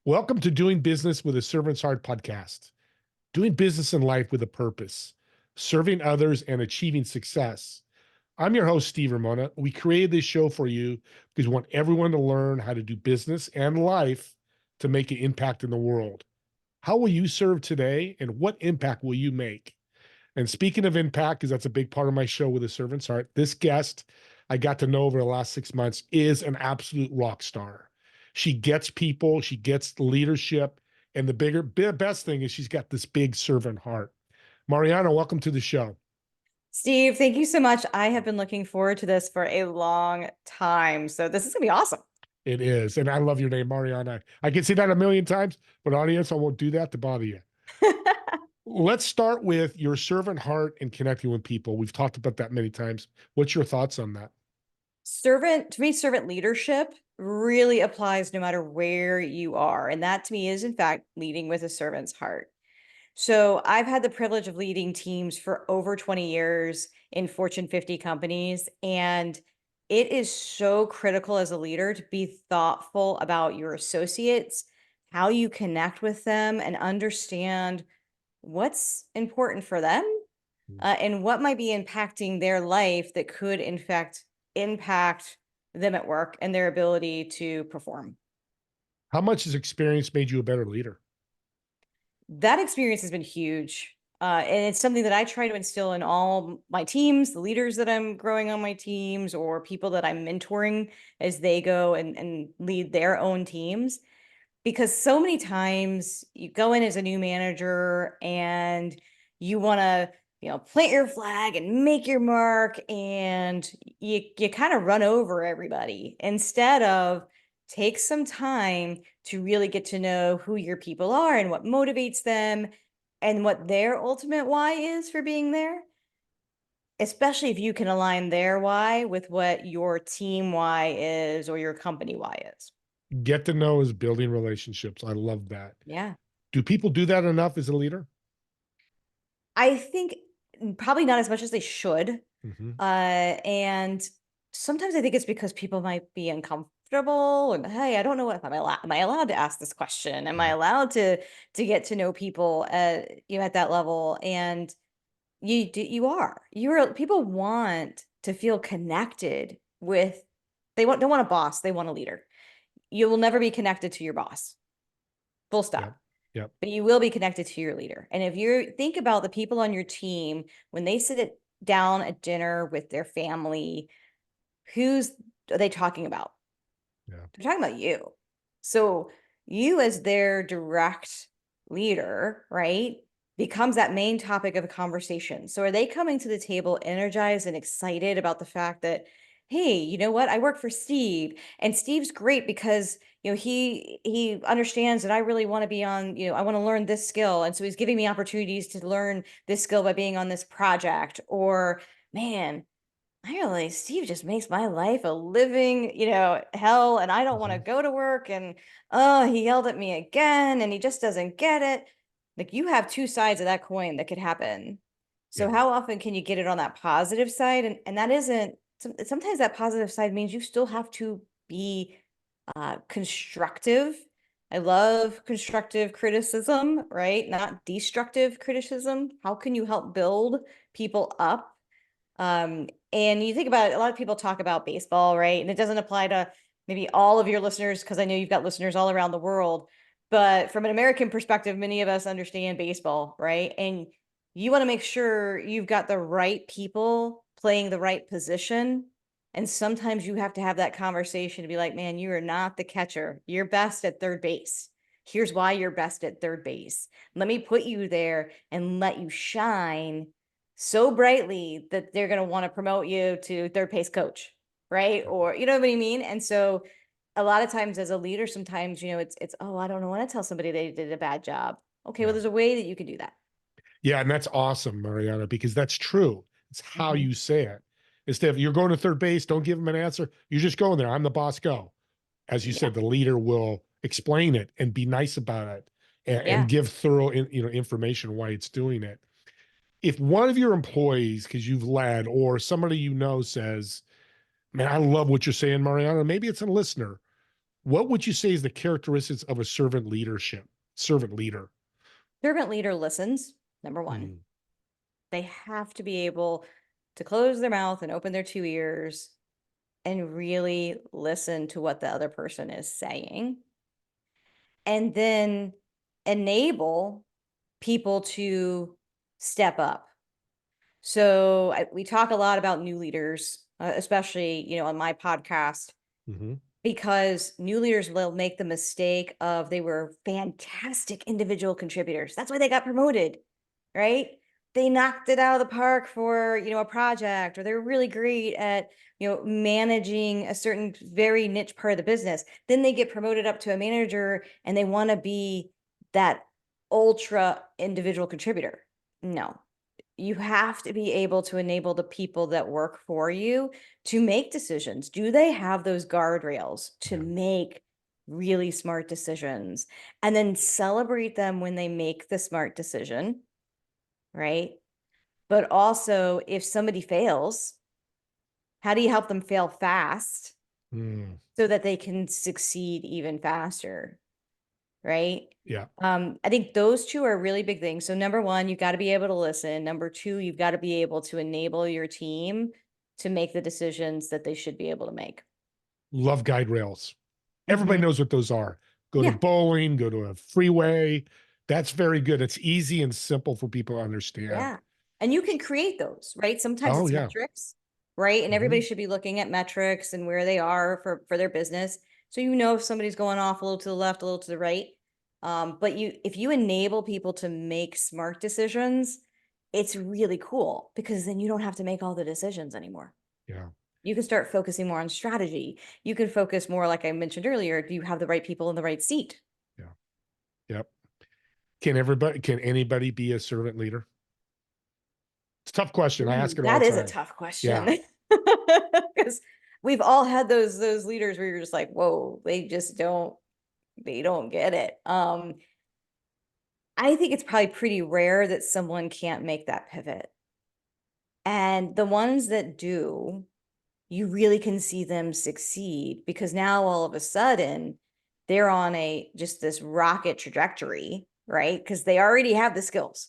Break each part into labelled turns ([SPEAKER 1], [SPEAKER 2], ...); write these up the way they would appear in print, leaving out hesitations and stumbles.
[SPEAKER 1] Welcome to Doing Business with a Servant's Heart podcast. Doing business in life with a purpose, serving others and achieving success. I'm your host, Steve Ramona. We created this show for you because we want everyone to learn how to do business and life to make an impact in the world. How will you serve today and what impact will you make? And speaking of impact, because that's a big part of my show with a servant's heart, this guest I got to know over the last 6 months is an absolute rock star. She gets people, she gets leadership, and the best thing is she's got this big servant heart. Mariana, welcome to the show.
[SPEAKER 2] Steve, thank you so much. I have been looking forward to this for a long time. So this is going to be awesome.
[SPEAKER 1] It is. And I love your name, Mariana. I can say that a million times, but audience, I won't do that to bother you. Let's start with your servant heart and connecting with people. We've talked about that many times. What's your thoughts on that?
[SPEAKER 2] To me, servant leadership really applies no matter where you are. And that to me is, in fact, leading with a servant's heart. So I've had the privilege of leading teams for over 20 years in Fortune 50 companies. And it is so critical as a leader to be thoughtful about your associates, how you connect with them, and understand what's important for them and what might be impacting their life that could, in fact, impact them at work and their ability to perform.
[SPEAKER 1] How much has experience made you a better leader?
[SPEAKER 2] That experience has been huge. And it's something that I try to instill in all my teams, the leaders that I'm growing on my teams, or people that I'm mentoring as they go and lead their own teams. Because so many times you go in as a new manager and you want to, plant your flag and make your mark, and you kind of run over everybody instead of take some time to really get to know who your people are and what motivates them and what their ultimate why is for being there, especially if you can align their why with what your team why is or your company why is.
[SPEAKER 1] Get to know is building relationships. I love that.
[SPEAKER 2] Yeah.
[SPEAKER 1] Do people do that enough as a leader?
[SPEAKER 2] I think probably not as much as they should.
[SPEAKER 1] Mm-hmm.
[SPEAKER 2] And sometimes I think it's because people might be uncomfortable and, hey, I don't know what if am I allowed to ask this question? Am I allowed to get to know people at that level? And people want to feel connected with, don't want a boss, they want a leader. You will never be connected to your boss. Full stop.
[SPEAKER 1] Yep. Yep.
[SPEAKER 2] But you will be connected to your leader. And if you think about the people on your team, when they down at dinner with their family, who's are they talking about?
[SPEAKER 1] Yeah.
[SPEAKER 2] They're talking about you. So you as their direct leader, right, becomes that main topic of a conversation. So are they coming to the table energized and excited about the fact that, hey, you know what? I work for Steve, and Steve's great because he understands that I really want to be on, I want to learn this skill, and so he's giving me opportunities to learn this skill by being on this project. Or, man, Steve just makes my life a living, hell, and I don't want to go to work, and oh, he yelled at me again, and he just doesn't get it. Like, you have two sides of that coin that could happen. So
[SPEAKER 1] Yeah.
[SPEAKER 2] how often can you get it on that positive side? And that isn't, sometimes that positive side means you still have to be constructive. I love constructive criticism, right? Not destructive criticism. How can you help build people up? And you think about it, a lot of people talk about baseball, right? And it doesn't apply to maybe all of your listeners, because I know you've got listeners all around the world. But from an American perspective, many of us understand baseball, right? And you want to make sure you've got the right people playing the right position. And sometimes you have to have that conversation to be like, man, you are not the catcher. You're best at third base. Here's why you're best at third base. Let me put you there and let you shine so brightly that they're going to want to promote you to third base coach, right? Or, you know what I mean? And so a lot of times as a leader, sometimes, it's, oh, I don't want to tell somebody they did a bad job. Okay, well,
[SPEAKER 1] Yeah.
[SPEAKER 2] there's a way that you can do that.
[SPEAKER 1] Yeah. And that's awesome, Mariana, because that's true. It's how
[SPEAKER 2] Mhm.
[SPEAKER 1] you say it. Instead of you're going to third base, don't give them an answer. You're just going there. I'm the boss, go. As you
[SPEAKER 2] Yeah.
[SPEAKER 1] said, the leader will explain it and be nice about it and
[SPEAKER 2] Yeah.
[SPEAKER 1] give thorough information why it's doing it. If one of your employees, because you've led, or somebody says, man, I love what you're saying, Mariana, maybe it's a listener. What would you say is the characteristics of a servant leader?
[SPEAKER 2] Servant leader listens, number one.
[SPEAKER 1] Mm,
[SPEAKER 2] They have to be able to close their mouth and open their two ears and really listen to what the other person is saying. And then enable people to step up. So we talk a lot about new leaders, especially, on my podcast,
[SPEAKER 1] hmm
[SPEAKER 2] because new leaders will make the mistake of they were fantastic individual contributors. That's why they got promoted, right? They knocked it out of the park for, a project, or they're really great at, managing a certain very niche part of the business. Then they get promoted up to a manager and they want to be that ultra individual contributor. No, you have to be able to enable the people that work for you to make decisions. Do they have those guardrails to
[SPEAKER 1] Yeah.
[SPEAKER 2] make really smart decisions? And then celebrate them when they make the smart decision, right? But also, if somebody fails, how do you help them fail fast
[SPEAKER 1] Mm,
[SPEAKER 2] so that they can succeed even faster? Right?
[SPEAKER 1] yeah.
[SPEAKER 2] I think those two are really big things. So number one, you've got to be able to listen. Number two, you've got to be able to enable your team to make the decisions that they should be able to make.
[SPEAKER 1] Love guide rails. Everybody
[SPEAKER 2] Mhm.
[SPEAKER 1] knows what those are. Go to
[SPEAKER 2] Yeah.
[SPEAKER 1] bowling, go to a freeway. That's very good. It's easy and simple for people to understand.
[SPEAKER 2] Yeah. And you can create those, right? Sometimes
[SPEAKER 1] Oh,
[SPEAKER 2] it's
[SPEAKER 1] yeah.
[SPEAKER 2] metrics, right? And everybody
[SPEAKER 1] hmm
[SPEAKER 2] should be looking at metrics and where they are for their business. So if somebody's going off a little to the left, a little to the right. But if you enable people to make smart decisions, it's really cool because then you don't have to make all the decisions anymore.
[SPEAKER 1] Yeah.
[SPEAKER 2] You can start focusing more on strategy. You can focus more, like I mentioned earlier, do you have the right people in the right seat?
[SPEAKER 1] Yeah. Yep. Can anybody be a servant leader? It's a tough question. I ask
[SPEAKER 2] Ooh,
[SPEAKER 1] it all
[SPEAKER 2] that
[SPEAKER 1] the
[SPEAKER 2] is a
[SPEAKER 1] time.
[SPEAKER 2] tough
[SPEAKER 1] Yeah.
[SPEAKER 2] question. Because we've all had those leaders where you're just like, whoa, they don't get it. I think it's probably pretty rare that someone can't make that pivot. And the ones that do, you really can see them succeed because now all of a sudden they're on just this rocket trajectory, right? Because they already have the skills.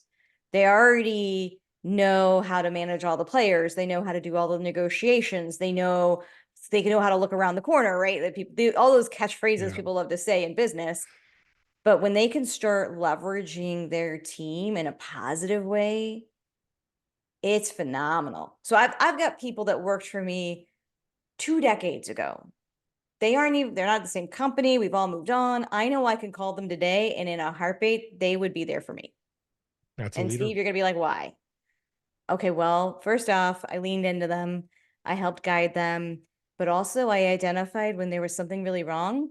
[SPEAKER 2] They already know how to manage all the players. They know how to do all the negotiations. They know how to look around the corner, right? That all those catchphrases
[SPEAKER 1] Yeah.
[SPEAKER 2] people love to say in business. But when they can start leveraging their team in a positive way, it's phenomenal. So I've got people that worked for me 2 decades ago. They're not the same company. We've all moved on. I know I can call them today and in a heartbeat, they would be there for me.
[SPEAKER 1] That's a
[SPEAKER 2] And
[SPEAKER 1] leader.
[SPEAKER 2] Steve, you're going to be like, why? Okay, well, first off, I leaned into them. I helped guide them, but also I identified when there was something really wrong,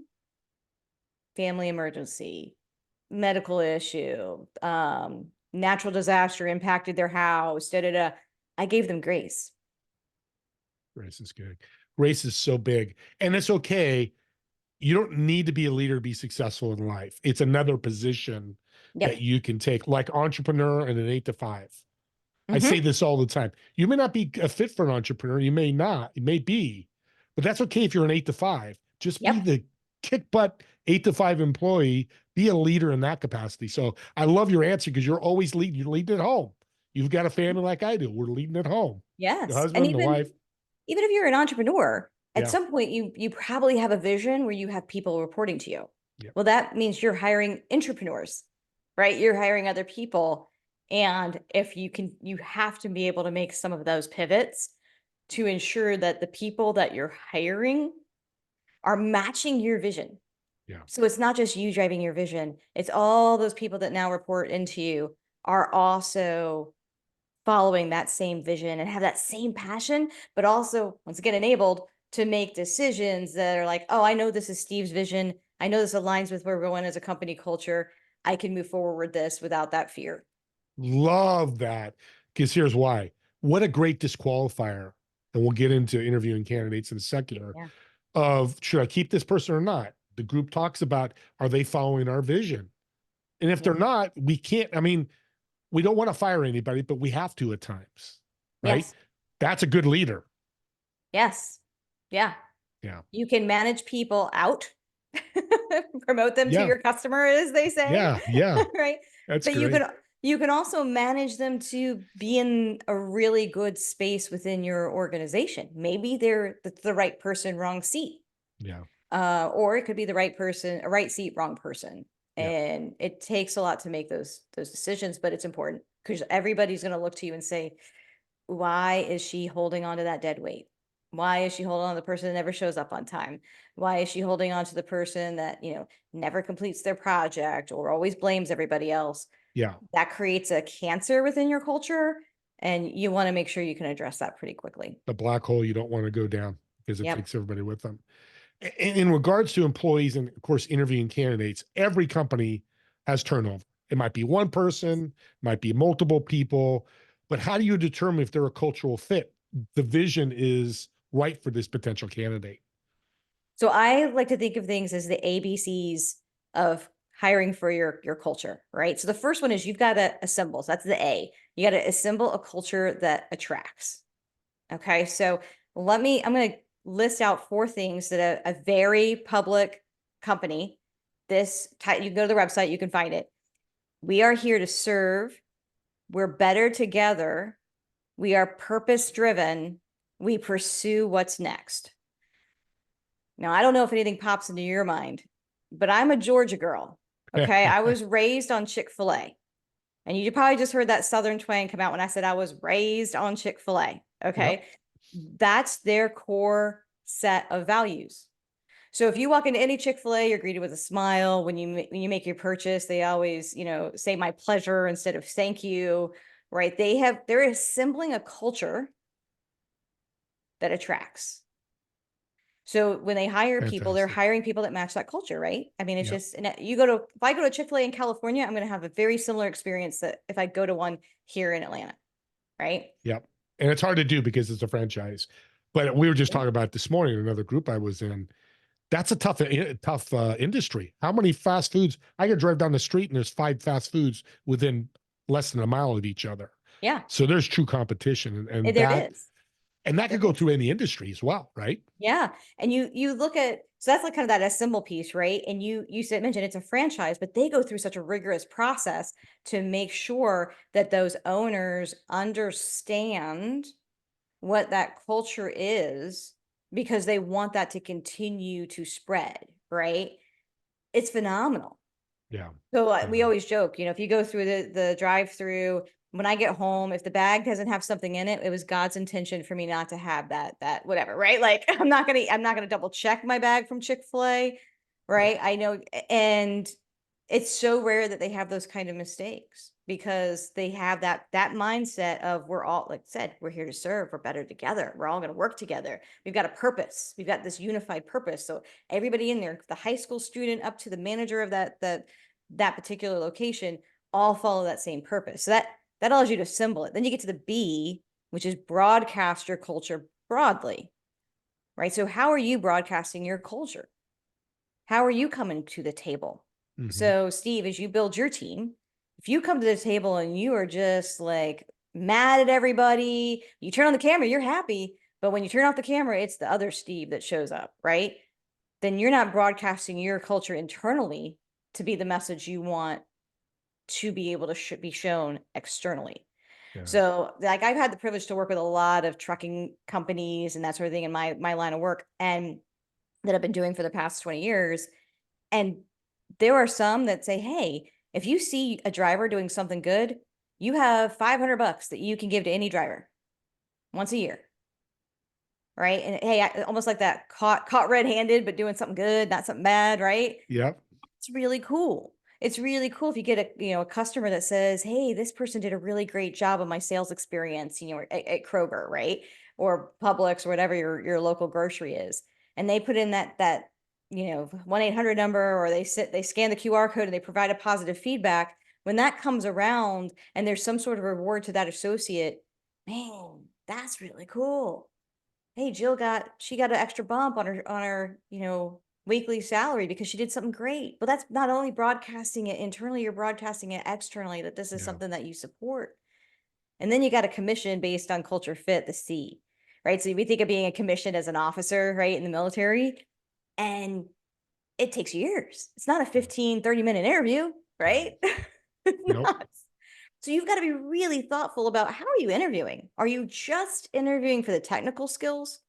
[SPEAKER 2] family emergency, medical issue, natural disaster impacted their house, da da da. I gave them grace.
[SPEAKER 1] Grace is good. Grace is so big. And it's okay. You don't need to be a leader to be successful in life. It's another position that
[SPEAKER 2] Yep.
[SPEAKER 1] you can take, like entrepreneur and an 8 to 5. I say
[SPEAKER 2] Mm-hmm.
[SPEAKER 1] this all the time. You may not be a fit for an entrepreneur. You may not. It may be, but that's okay if you're an 8 to 5. Just be
[SPEAKER 2] Yep.
[SPEAKER 1] the kick butt 8 to 5 employee. Be a leader in that capacity. So I love your answer because you're always leading. You're leading at home. You've got a family like I do. We're leading at home. The
[SPEAKER 2] Yes. And
[SPEAKER 1] husband, the wife.
[SPEAKER 2] even if you're an entrepreneur, at
[SPEAKER 1] Yeah.
[SPEAKER 2] some point you probably have a vision where you have people reporting to you.
[SPEAKER 1] Yeah.
[SPEAKER 2] Well, that means you're hiring entrepreneurs, right? You're hiring other people. And if you have to be able to make some of those pivots to ensure that the people that you're hiring are matching your vision.
[SPEAKER 1] Yeah.
[SPEAKER 2] So it's not just you driving your vision, it's all those people that now report into you are also following that same vision and have that same passion, but also, once again, enabled to make decisions that are like, oh, I know this is Steve's vision. I know this aligns with where we're going as a company culture. I can move forward with this without that fear.
[SPEAKER 1] Love that. Because here's why. What a great disqualifier. And we'll get into interviewing candidates in a second here,
[SPEAKER 2] Yeah.
[SPEAKER 1] of should I keep this person or not? The group talks about, are they following our vision? And if
[SPEAKER 2] Yeah.
[SPEAKER 1] they're not, we can't, I mean, we don't want to fire anybody, but we have to at times, right?
[SPEAKER 2] Yes.
[SPEAKER 1] That's a good leader.
[SPEAKER 2] Yes. Yeah.
[SPEAKER 1] Yeah.
[SPEAKER 2] You can manage people out promote them to
[SPEAKER 1] Yeah.
[SPEAKER 2] your customer, as they say.
[SPEAKER 1] Yeah. Yeah.
[SPEAKER 2] Right.
[SPEAKER 1] That's
[SPEAKER 2] But
[SPEAKER 1] great.
[SPEAKER 2] you can also manage them to be in a really good space within your organization. Maybe they're the right person, wrong seat.
[SPEAKER 1] Yeah.
[SPEAKER 2] Or it could be the right person, a right seat, wrong person.
[SPEAKER 1] Yeah.
[SPEAKER 2] And it takes a lot to make those decisions, but it's important because everybody's going to look to you and say, why is she holding on to that dead weight? Why is she holding on to the person that never shows up on time? Why is she holding on to the person that, never completes their project or always blames everybody else?
[SPEAKER 1] Yeah.
[SPEAKER 2] That creates a cancer within your culture, and you want to make sure you can address that pretty quickly.
[SPEAKER 1] The black hole you don't want to go down because it
[SPEAKER 2] Yep.
[SPEAKER 1] takes everybody with them. In regards to employees and, of course, interviewing candidates, every company has turnover. It might be one person, might be multiple people, but how do you determine if they're a cultural fit? The vision is right for this potential candidate.
[SPEAKER 2] So I like to think of things as the ABCs of hiring for your culture, right? So the first one is you've got to assemble. So that's the A. You got to assemble a culture that attracts. Okay. So I'm going to list out 4 things that a very public company, you can go to the website, you can find it. We are here to serve. We're better together. We are purpose driven. We pursue what's next. Now, I don't know if anything pops into your mind, but I'm a Georgia girl. Okay. I was raised on Chick-fil-A. And you probably just heard that Southern twang come out when I said I was raised on Chick-fil-A. Okay.
[SPEAKER 1] Yep.
[SPEAKER 2] That's their core set of values. So if you walk into any Chick-fil-A, you're greeted with a smile. When you make your purchase, they always, say my pleasure instead of thank you, right? They're assembling a culture that attracts. So when they hire people, they're
[SPEAKER 1] Fantastic.
[SPEAKER 2] hiring people that match that culture, right? I mean, it's
[SPEAKER 1] Yep.
[SPEAKER 2] just, if I go to Chick-fil-A in California, I'm going to have a very similar experience that if I go to one here in Atlanta, right?
[SPEAKER 1] Yep. And it's hard to do because it's a franchise. But we were just
[SPEAKER 2] Yeah.
[SPEAKER 1] talking about this morning in another group I was in. That's a tough industry. How many fast foods? I could drive down the street and there's 5 fast foods within less than a mile of each other.
[SPEAKER 2] Yeah,
[SPEAKER 1] So there's true competition, and
[SPEAKER 2] there
[SPEAKER 1] that
[SPEAKER 2] is.
[SPEAKER 1] and that
[SPEAKER 2] There
[SPEAKER 1] could go
[SPEAKER 2] is.
[SPEAKER 1] through any industry as well, right?
[SPEAKER 2] Yeah. And you look at, so that's like kind of that assemble piece, right? And you mentioned it's a franchise, but they go through such a rigorous process to make sure that those owners understand what that culture is because they want that to continue to spread, right? It's phenomenal.
[SPEAKER 1] Yeah.
[SPEAKER 2] So
[SPEAKER 1] Yeah.
[SPEAKER 2] we always joke, if you go through the drive-through, when I get home, if the bag doesn't have something in it, it was God's intention for me not to have that whatever, right? Like I'm not gonna double check my bag from Chick-fil-A, right? I know, and it's so rare that they have those kind of mistakes because they have that mindset of we're all, like I said, we're here to serve, we're better together, we're all going to work together, we've got a purpose, we've got this unified purpose. So everybody in there, the high school student up to the manager of that particular location, all follow that same purpose. So that allows you to assemble it. Then you get to the B, which is broadcast your culture broadly, right? So how are you broadcasting your culture? How are you coming to the table?
[SPEAKER 1] Mhm.
[SPEAKER 2] So Steve, as you build your team, if you come to the table and you are just like mad at everybody, you turn on the camera, you're happy. But when you turn off the camera, it's the other Steve that shows up, right? Then you're not broadcasting your culture internally to be the message you want to be able to be shown externally.
[SPEAKER 1] Yeah.
[SPEAKER 2] So like I've had the privilege to work with a lot of trucking companies and that sort of thing in my line of work, and that I've been doing for the past 20 years. And there are some that say, hey, if you see a driver doing something good, you have $500 that you can give to any driver once a year. Right. And hey, almost like that caught red-handed, but doing something good, not something bad. Right.
[SPEAKER 1] Yep.
[SPEAKER 2] It's really cool. It's really cool if you get a customer that says, hey, this person did a really great job of my sales experience, at Kroger, right? Or Publix or whatever your local grocery is. And they put in that 1-800 number, or they scan the QR code and they provide a positive feedback. When that comes around and there's some sort of reward to that associate, man, that's really cool. Hey, she got an extra bump on her, weekly salary because she did something great. But that's not only broadcasting it internally, you're broadcasting it externally that this is
[SPEAKER 1] Yeah.
[SPEAKER 2] something that you support. And then you got a commission based on culture fit, the C, right? So we think of being a commission as an officer, right, in the military. And it takes years. It's not a 15, 30-minute interview, right? It's
[SPEAKER 1] Nope.
[SPEAKER 2] not. So you've got to be really thoughtful about how are you interviewing? Are you just interviewing for the technical skills?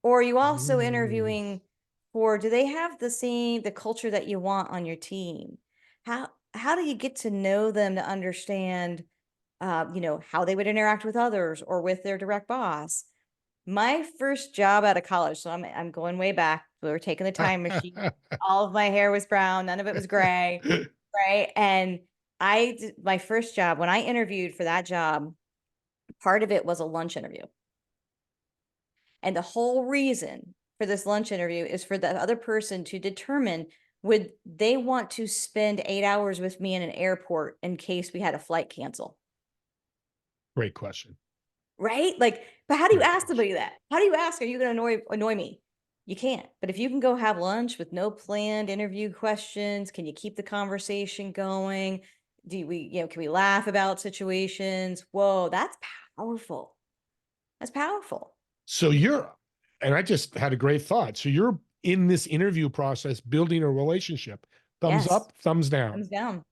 [SPEAKER 2] Or are you also
[SPEAKER 1] Mm.
[SPEAKER 2] interviewing for, do they have the culture that you want on your team? How do you get to know them to understand, how they would interact with others or with their direct boss? My first job out of college, so I'm going way back. We were taking the time machine. All of my hair was brown, none of it was gray, right? And my first job, when I interviewed for that job, part of it was a lunch interview. And the whole reason for this lunch interview is for the other person to determine, would they want to spend 8 hours with me in an airport in case we had a flight cancel?
[SPEAKER 1] Great question.
[SPEAKER 2] Right? Like, but how do you
[SPEAKER 1] Great
[SPEAKER 2] ask
[SPEAKER 1] question.
[SPEAKER 2] somebody that? How do you ask, are you going to annoy me? You can't. But if you can go have lunch with no planned interview questions, can you keep the conversation going? Can we laugh about situations? Whoa, that's powerful. That's powerful.
[SPEAKER 1] So and I just had a great thought. So you're in this interview process, building a relationship. Thumbs
[SPEAKER 2] Yes.
[SPEAKER 1] up, thumbs down.
[SPEAKER 2] Thumbs down.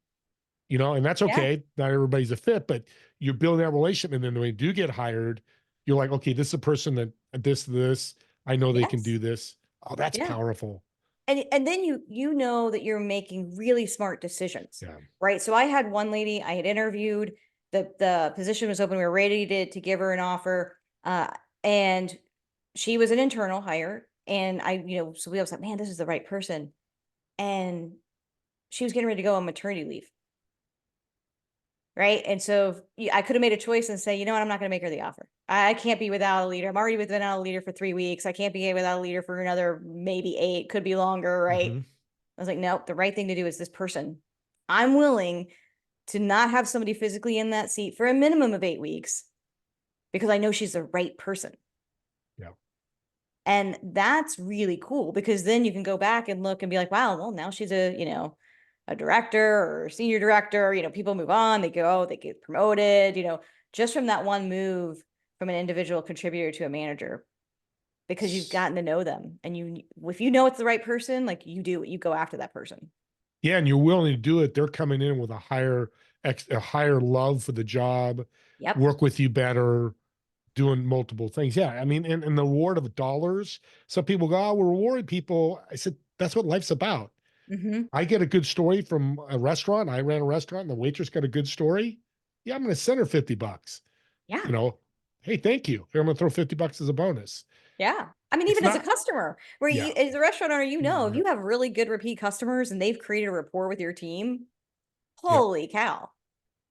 [SPEAKER 1] And that's
[SPEAKER 2] Yeah.
[SPEAKER 1] okay. Not everybody's a fit, but you're building that relationship. And then when you do get hired, you're like, okay, this is a person that this, I know they can
[SPEAKER 2] Yes.
[SPEAKER 1] do this. Oh, that's
[SPEAKER 2] Yeah.
[SPEAKER 1] powerful.
[SPEAKER 2] And then you know that you're making really smart decisions,
[SPEAKER 1] Yeah.
[SPEAKER 2] right? So I had one lady I had interviewed, the position was open, we were ready to give her an offer, and she was an internal hire, and so we was like, man, this is the right person, and she was getting ready to go on maternity leave, right? And so I could have made a choice and say, you know what, I'm not going to make her the offer. I can't be without a leader. I'm already without a leader for 3 weeks. I can't be without a leader for another maybe 8, could be longer, right?
[SPEAKER 1] Mm-hmm.
[SPEAKER 2] I was like, nope, the right thing to do is this person. I'm willing to not have somebody physically in that seat for a minimum of 8 weeks because I know she's the right person.
[SPEAKER 1] Yeah.
[SPEAKER 2] And that's really cool because then you can go back and look and be like, wow, well, now she's a director or senior director. People move on, they get promoted, just from that one move from an individual contributor to a manager, because you've gotten to know them. And if you know it's the right person, like you go after that person.
[SPEAKER 1] Yeah, and you're willing to do it. They're coming in with a higher love for the job,
[SPEAKER 2] Yep.
[SPEAKER 1] work with you better, doing multiple things. Yeah, I mean, and the reward of dollars. Some people go, "Oh, we're rewarding people." I said, "That's what life's about."
[SPEAKER 2] Mm-hmm.
[SPEAKER 1] I get a good story from a restaurant. I ran a restaurant, and the waitress got a good story. Yeah, I'm going to send her $50.
[SPEAKER 2] Yeah.
[SPEAKER 1] You know, hey, thank you. Here, I'm going to throw $50 as a bonus.
[SPEAKER 2] Yeah. I mean,
[SPEAKER 1] It's
[SPEAKER 2] even as a
[SPEAKER 1] not.
[SPEAKER 2] customer, where
[SPEAKER 1] Yeah,
[SPEAKER 2] as a restaurant owner, if
[SPEAKER 1] yeah,
[SPEAKER 2] you have really good repeat customers and they've created a rapport with your team,
[SPEAKER 1] yep.
[SPEAKER 2] holy cow.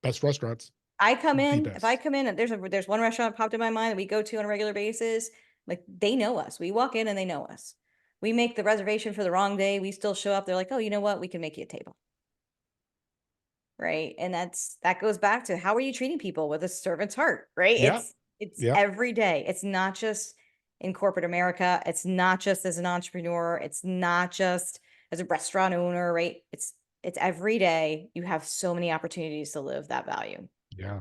[SPEAKER 1] Best restaurants, the
[SPEAKER 2] If I
[SPEAKER 1] best.
[SPEAKER 2] come in, there's one restaurant popped in my mind that we go to on a regular basis. Like, they know us. We walk in and they know us. We make the reservation for the wrong day. We still show up. They're like, oh, you know what? We can make you a table. Right. And that goes back to, how are you treating people with a servant's heart, right?
[SPEAKER 1] Yeah,
[SPEAKER 2] It's
[SPEAKER 1] yeah,
[SPEAKER 2] every day. It's not just in corporate America. It's not just as an entrepreneur. It's not just as a restaurant owner, right? It's every day. You have so many opportunities to live that value.
[SPEAKER 1] yeah.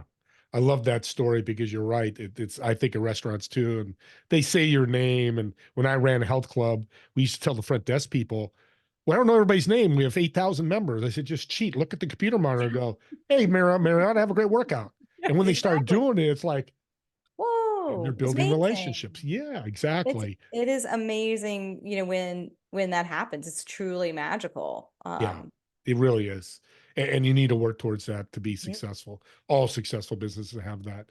[SPEAKER 1] I love that story because you're right. It's I think of restaurants too, and they say your name. And when I ran a health club, we used to tell the front desk people, "Well, I don't know everybody's name. We have 8,000 members." I said, "Just cheat. Look at the computer monitor. And go, hey, Mariana, have a great workout." And
[SPEAKER 2] Yes,
[SPEAKER 1] when they started
[SPEAKER 2] exactly.
[SPEAKER 1] doing it, it's like they're
[SPEAKER 2] Whoa, it's
[SPEAKER 1] building
[SPEAKER 2] amazing.
[SPEAKER 1] relationships. Yeah,
[SPEAKER 2] It's
[SPEAKER 1] exactly.
[SPEAKER 2] it is amazing, when that happens. It's truly magical.
[SPEAKER 1] Yeah, it really is. And you need to work towards that to be
[SPEAKER 2] Yep.
[SPEAKER 1] successful. All successful businesses have that,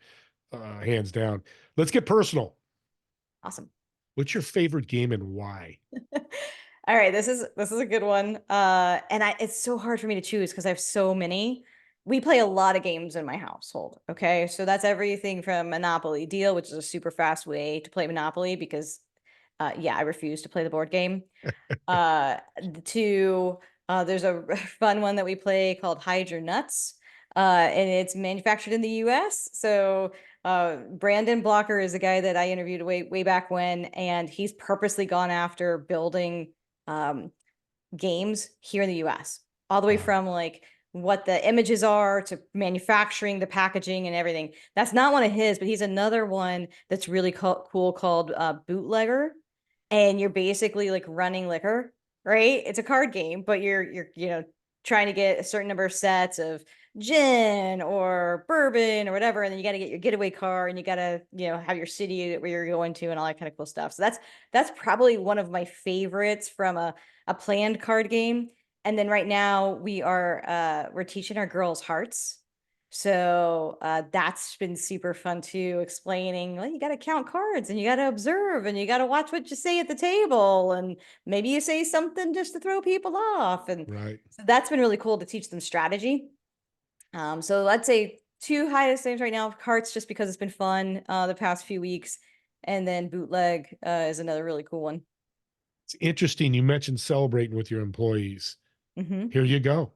[SPEAKER 1] hands down. Let's get personal.
[SPEAKER 2] Awesome.
[SPEAKER 1] What's your favorite game and why?
[SPEAKER 2] All right, this is a good one. And it's so hard for me to choose because I have so many. We play a lot of games in my household. Okay, so that's everything from Monopoly Deal, which is a super fast way to play Monopoly because, yeah, I refuse to play the board game. Uh, to There's a fun one that we play called Hide Your Nuts, and it's manufactured in the U.S. So Brandon Blocker is a guy that I interviewed way back when, and he's purposely gone after building games here in the US, all the way
[SPEAKER 1] Wow.
[SPEAKER 2] from like what the images are to manufacturing, the packaging and everything. That's not one of his, but he's another one that's really cool called Bootlegger. And you're basically like running liquor right? It's a card game, but you're trying to get a certain number of sets of gin or bourbon or whatever, and then you got to get your getaway car, and you got to have your city where you're going to, and all that kind of cool stuff. So that's probably one of my favorites from a planned card game. And then right now we're teaching our girls hearts. So that's been super fun too, explaining, well, you got to count cards and you got to observe and you got to watch what you say at the table. And maybe you say something just to throw people off. And
[SPEAKER 1] Right.
[SPEAKER 2] so that's been really cool to teach them strategy. So I'd say two highest things right now, hearts, just because it's been fun the past few weeks. And then bootleg is another really cool one.
[SPEAKER 1] It's interesting. You mentioned celebrating with your employees.
[SPEAKER 2] Mm-hmm.
[SPEAKER 1] Here you go.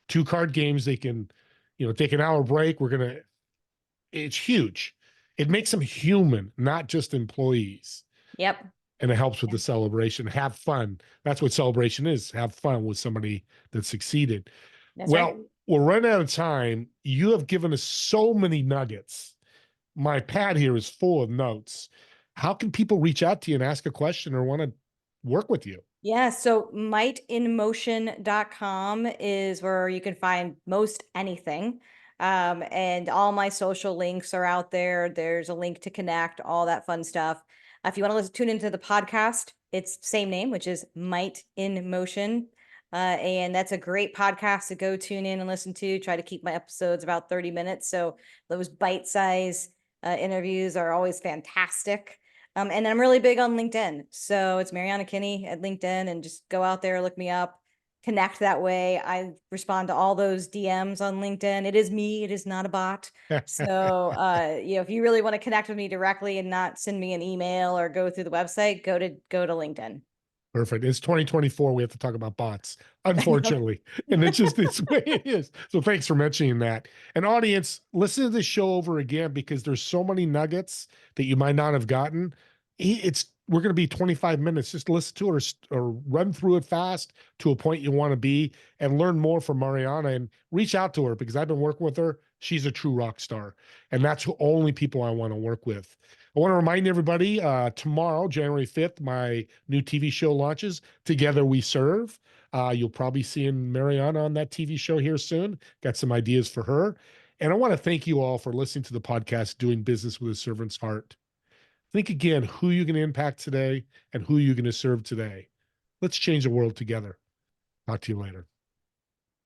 [SPEAKER 1] 2 card games. They can, take an hour break. It's huge. It makes them human, not just employees.
[SPEAKER 2] Yep.
[SPEAKER 1] And it helps with the celebration. Have fun. That's what celebration is. Have fun with somebody that succeeded.
[SPEAKER 2] That's right.
[SPEAKER 1] We're running out of time. You have given us so many nuggets. My pad here is full of notes. How can people reach out to you and ask a question or want to work with you?
[SPEAKER 2] Yeah, so mightinmotion.com is where you can find most anything. And all my social links are out there. There's a link to connect, all that fun stuff. If you want to tune into the podcast, it's same name, which is Might in Motion. And that's a great podcast to go tune in and listen to. Try to keep my episodes about 30 minutes. So those bite-size interviews are always fantastic. And then I'm really big on LinkedIn. So it's Mariana Kinney at LinkedIn, and just go out there, look me up, connect that way. I respond to all those DMs on LinkedIn. It is me, it is not a bot. So if you really want to connect with me directly and not send me an email or go through the website, go to LinkedIn.
[SPEAKER 1] Perfect. It's 2024. We have to talk about bots, unfortunately. And it's just this way it is. So thanks for mentioning that. And audience, listen to this show over again, because there's so many nuggets that you might not have gotten. We're going to be 25 minutes. Just listen to it or run through it fast to a point you want to be, and learn more from Mariana, and reach out to her, because I've been working with her. She's a true rock star. And that's the only people I want to work with. I want to remind everybody, tomorrow, January 5th, my new TV show launches, Together We Serve. You'll probably see Mariana on that TV show here soon. Got some ideas for her. And I want to thank you all for listening to the podcast, Doing Business with a Servant's Heart. Think again who you're going to impact today and who you're going to serve today. Let's change the world together. Talk to you later.